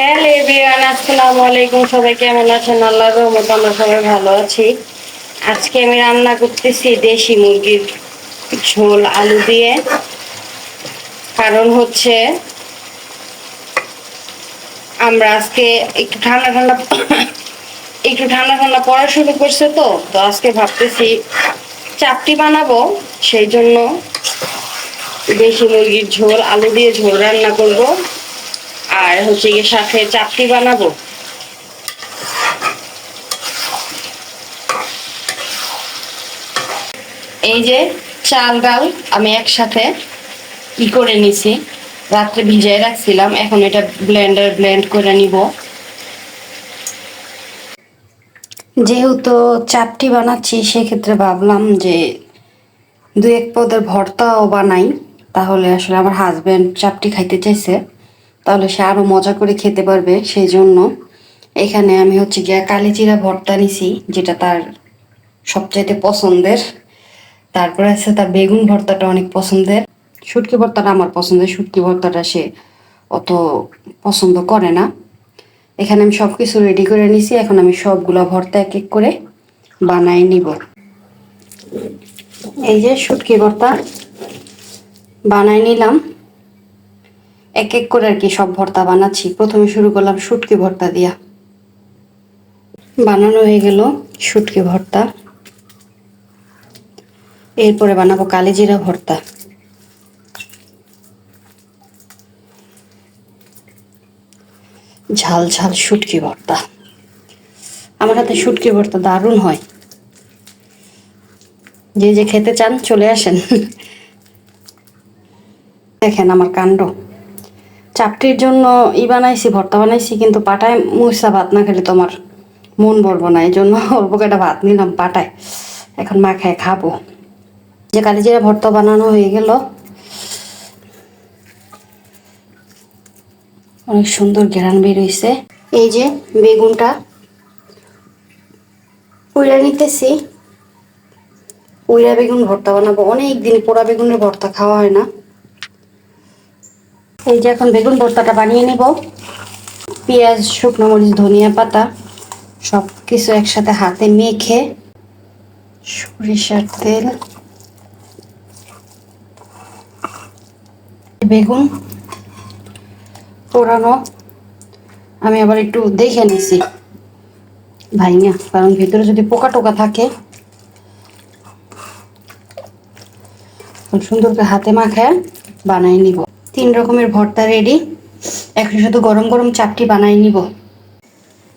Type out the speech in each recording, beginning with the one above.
Hello everyone, আসসালামু আলাইকুম। সবাই কেমন আছেন? আল্লাহর রহমতে আমরা সবাই ভালো আছি। আজকে আমি রান্না করতেছি দেশি মুরগির ঝোল আলু দিয়ে। কারণ হচ্ছে আমরা আজকে একটু ঠান্ডা ঠান্ডা পড়া শুরু করছে, তো আজকে ভাবতেছি চাপটি বানাবো। সেই জন্য দেশি মুরগির ঝোল আলু দিয়ে ঝোল রান্না করব, আর হচ্ছে গিয়ে সাথে চাপটি বানাবো। এই যে চাল ডাল আমি একসাথে করে নিছি, রাত্রে ভিজিয়ে রাখছিলাম। এখন এটা ব্লেন্ড করে নিব। যেহেতু চাপটি বানাচ্ছি, সেক্ষেত্রে ভাবলাম যে দু এক পদের ভর্তাও বানাই। তাহলে আসলে আমার হাজবেন্ড চাপটি খাইতে চাইছে, তাহলে সে আরো মজা করে খেতে পারবে। সেই জন্য এখানে আমি হচ্ছে গিয়া কালিজিরা ভর্তা নিছি, যেটা তার সবচাইতে পছন্দের। তারপরে আছে তার বেগুন ভর্তাটা অনেক পছন্দের। শুটকি ভর্তাটা আমার পছন্দের, শুটকি ভর্তাটা সে অত পছন্দ করে না। এখানে আমি সব কিছু রেডি করে নিছি। এখন আমি সবগুলা ভর্তা এক এক করে বানাই নিব। এই যে শুটকি ভর্তা বানাই নিলাম, এক এক করে আর কি সব ভর্তা বানাচ্ছি। প্রথমে শুরু করলাম শুটকি ভর্তা দিয়া। বানানো হয়ে গেল শুটকি ভর্তা। এরপরে বানাবো কালিজিরা ভর্তা। ঝাল ঝাল শুটকি ভর্তা। আমার হাতে শুটকি ভর্তা দারুণ হয়। যে যে খেতে চান চলে আসেন। দেখেন আমার কাণ্ড। চাপটির জন্য বানাইছি, ভর্তা বানাইছি, কিন্তু পাটায় মুসা ভাত না খেলে তোমার মন ভরবো না। এই জন্য অল্প কটা ভাত নিলাম পাটায়। এখন মাখায় খাবো। যে কালিজিরা ভর্তা বানানো হয়ে গেল। অনেক সুন্দর ঘ্রাণ বের হইছে। এই যে বেগুনটা পুইরা নিতেছি। পুইরা বেগুন ভর্তা বানাবো। অনেক দিন পোড়া বেগুনের ভর্তা খাওয়া হয় না। এই যে এখন বেগুন ভর্তাটা বানিয়ে নিব। পেঁয়াজ, শুকনো মরিচ, ধনিয়া পাতা সব কিছু একসাথে হাতে মেখে, সরিষার তেল, বেগুন পোড়ানো আমি আবার একটু দেখে নিছি ভাইয়া, কারণ ভিতরে যদি পোকা টোকা থাকে সুন্দর করে হাতে মাখায় বানাই নিব। 3 রকমের ভর্তা রেডি। এখন শুধু গরম গরম চাপটি বানাই নিব।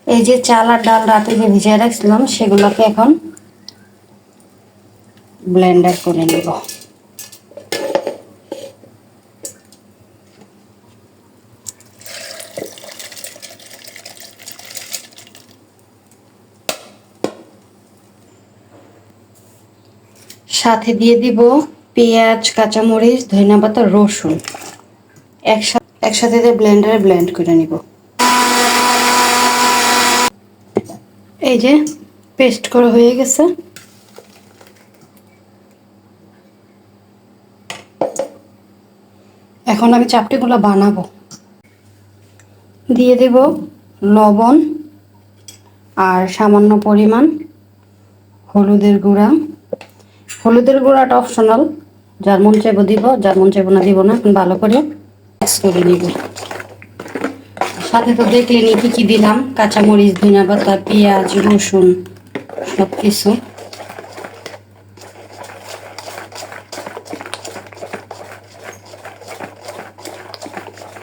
এই যে চাল আর ডাল রাতে যে ভিজিয়ে রাখছিলাম, সেগুলোকে এখন ব্লেন্ডার করে নিব। সাথে দিয়ে দিব পেঁয়াজ, কাঁচামরিচ, ধনিয়া পাতা, রসুন একসাথে দিয়ে ব্লেন্ডারে ব্লেন্ড করে নিব। এই যে পেস্ট করা হয়ে গেছে। এখন আমি চাপটিগুলো বানাবো। দিয়ে দেব লবণ আর সামান্য পরিমাণ হলুদের গুঁড়া। হলুদের গুঁড়াটা অপশনাল, যার মন চাইবো দিব, যার মন চাইবো না দিব না। এখন ভালো করে মিক্স করে নিব। সাথে তো দেখলেনি কি কি দিলাম, কাঁচামরিচ, ধনিয়া পাতা, পেঁয়াজ, রসুন সব কিছু।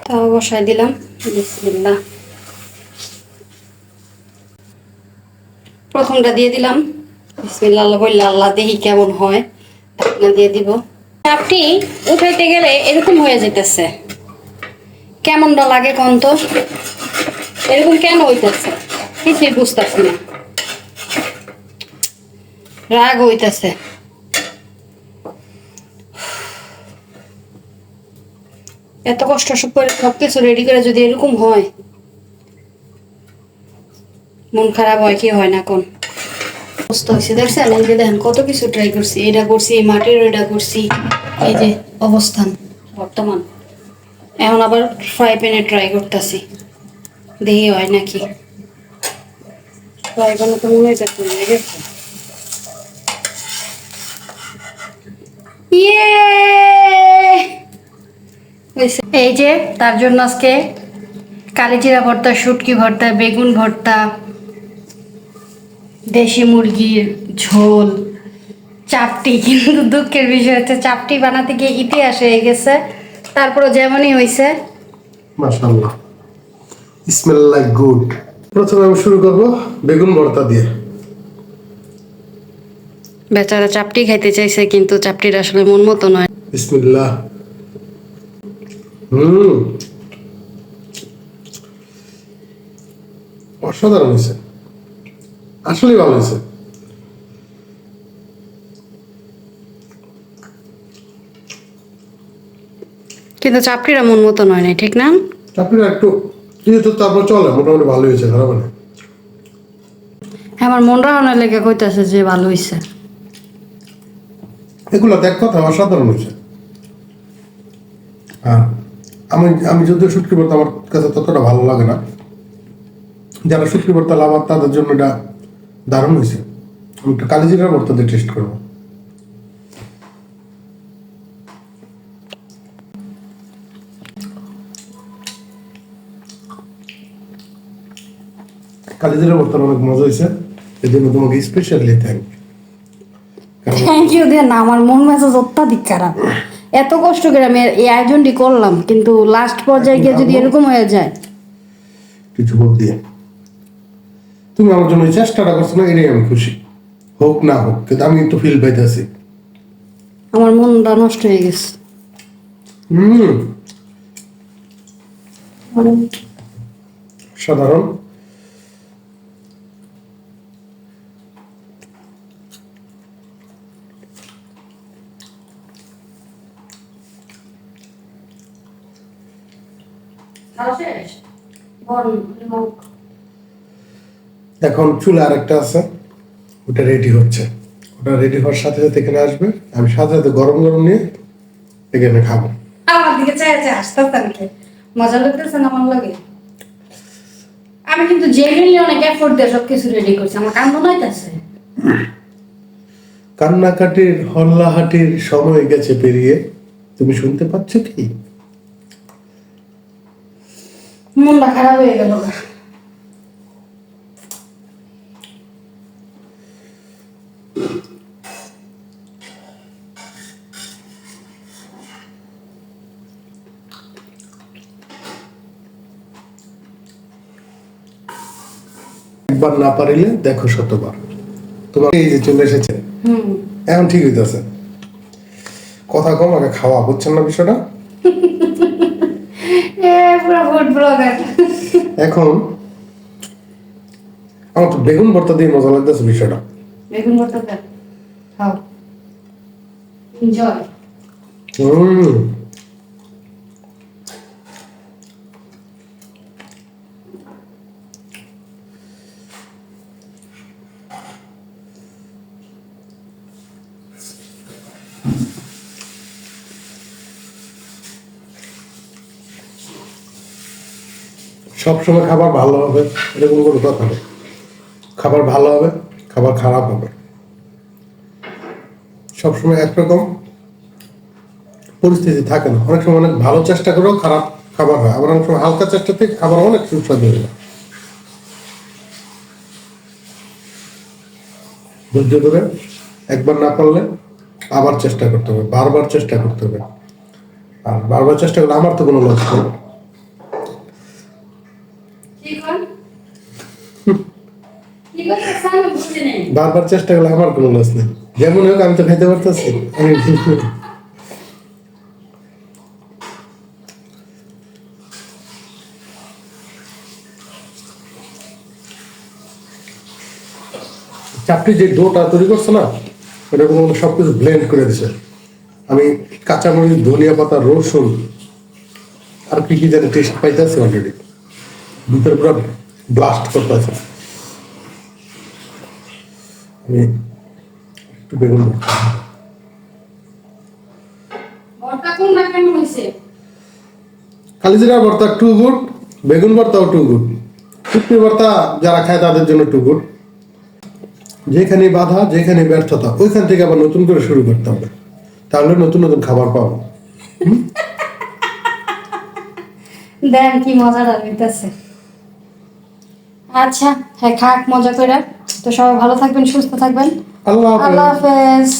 তাও বসাই দিলাম। বিসমিল্লাহ। প্রথমটা দিয়ে দিলাম। বিসমিল্লাহ বললে আল্লাহ দেখি কেমন হয়। দিয়ে দিব। চাপটি উঠাইতে গেলে এরকম হয়ে যেতেছে, কেমনটা লাগে কোন তো? এরকম কেন হইতেছে কিছুই বুঝতেছি না। রাগ হইতেছে। এত কষ্ট করে সবকিছু রেডি করে যদি এরকম হয়, মন খারাপ হয় কি হয় না কোন? অবস্থা হয়েছে দেখছেন? এই যে দেখেন কত কিছু ট্রাই করছি, এটা করছি, মাটির এটা করছি। এই যে অবস্থান বর্তমান। এখন আবার ফ্রাই প্যানে ট্রাই করতেছি। দেখি হয় নাকি। এখানে তো মনে হচ্ছে চলে গেছে। ইয়ে এই যে তার জন্য আজকে কালিজিরা ভর্তা, শুটকি ভর্তা, বেগুন ভর্তা, দেশি মুরগির ঝোল, চাপটি। কিন্তু দুঃখের বিষয় হচ্ছে চাপটি বানাতে গিয়ে ইতিহাস হয়ে গেছে। তারপরে যেমনই হয়েছে মাশাআল্লাহ, স্মেল লাইক গুড। প্রথমে আমি শুরু করব বেগুন ভর্তা দিয়ে। বেচারা চাপটি খাইতে চাইছে, কিন্তু চাপটির আসলে মন মতো নয়। বিসমিল্লাহ। অসাধারণ হয়েছে, আসলেই ভালো হয়েছে। কিন্তু চাপটিরা মন মতো নয় না, ঠিক না? চাপড়িটা একটু তো তারপর চলে, মোটামুটি ভালো হয়েছে, খারাপ না। আমার মন রাখানোর লেগে কইতাছে যে ভালো হয়েছে। এগুলো দেখ কথা অসাধারণ হয়েছে। হ্যাঁ, আমি আমি যদিও শুটকি ভর্তা আমার কাছে ততটা ভালো লাগে না, যারা শুটকি ভর্তা লাভার তাদের জন্য এটা দারুণ হয়েছে। আমি একটু কালিজিরার ভর্তা দিয়ে টেস্ট করবো। কালিজিরার ভর্তার অনেক মজা হয়েছে, এই জন্য তোমাকে স্পেশালি থ্যাংক ইউ দেন। আমার মন মেজাজ অত্যাধিক খারাপ। এত কষ্ট করে আমি এই আয়োজনটি করলাম, কিন্তু লাস্ট পর্যায়ে গিয়ে যদি এরকম হয়ে যায়। কিছু বলতে তুমি আমার জন্য এই চেষ্টাটা করছো না, এটাই আমি খুশি। হোক না হোক, কিন্তু আমি একটু ফিল পাইতেছি। আমার মনটা নষ্ট হয়ে গেছে। সাধারণ। এখন চুলা আরেকটা আছে, ওটা রেডি হচ্ছে। ওটা রেডি হওয়ার সাথে সাথে এখানে আসবে, আমি সাথে সাথে গরম গরম নিয়ে এখানে খাবো। আমার দিকে চাই আছে আসতে মজা লাগতেছে না আমার লাগে। আমি কিন্তু জেনুইনলি অনেক এফোর্ট দিয়ে সবকিছু রেডি করছি, আমার কান্দ নাইতেছে। কান্নাকাটির হল্লাহাটির সময় গেছে পেরিয়ে, তুমি শুনতে পাচ্ছ কি? মনটা খারাপ হয়ে গেল। একবার না পারিলে দেখো শতবার। তোমার এই যে চলে এসেছে, এখন ঠিক হইতেছে। কথা কম, আগে খাওয়া, বুঝছেন না বিষয়টা? এখন আমার তো বেগুন ভর্তা দিয়ে মজা লাগতেছে বিষয়টা। বেগুন ভর্তা খাও, এনজয়। সবসময় খাবার ভালো হবে এরকম কোনো কথা নেই। খাবার ভালো হবে, খাবার খারাপ হবে, সবসময় একরকম পরিস্থিতি থাকে না। অনেক সময় অনেক ভালো চেষ্টা করেও খারাপ খাবার হয়, আবার অনেক সময় হালকা চেষ্টাতে খাবার অনেক সুস্বাদু হয়ে যায়। ধৈর্য ধরে একবার না পারলে আবার চেষ্টা করতে হবে, বারবার চেষ্টা করতে হবে। আর বারবার চেষ্টা করলে আমার তো কোনো লস নেই। বারবার চেষ্টা করলে আমার কোনো লস নেই। যেমন হোক আমি তো খাইতে পারতেছি। চাপটি যে ডোটা তৈরি করছে না, এটা কোনো সবকিছু ব্লেন্ড করে দিছে। আমি কাঁচামরিচ, ধনিয়া পাতা, রসুন আর কি কি জানি টেস্ট পাইতেছি অলরেডি। ভিতরে পুরো ব্লাস্ট করতেছে। আমি একটু বেগুন কালিজিরা ভর্তা টু গুড, বেগুন ভর্তাও টু গুড। শুটকি ভর্তা যারা খায় তাদের জন্য একটু গুড। যেখানে বাধা, যেখানে ব্যর্থতা, ওইখান থেকে আবার নতুন করে শুরু করতে হবে, তাহলে নতুন নতুন খাবার পাবো। দেন কি মজাটা হইতেছে। আচ্ছা, হ্যাঁ খাক মজা করে। তো সবাই ভালো থাকবেন, সুস্থ থাকবেন। আল্লাহ আল্লাহ হাফেজ। হাফেজ।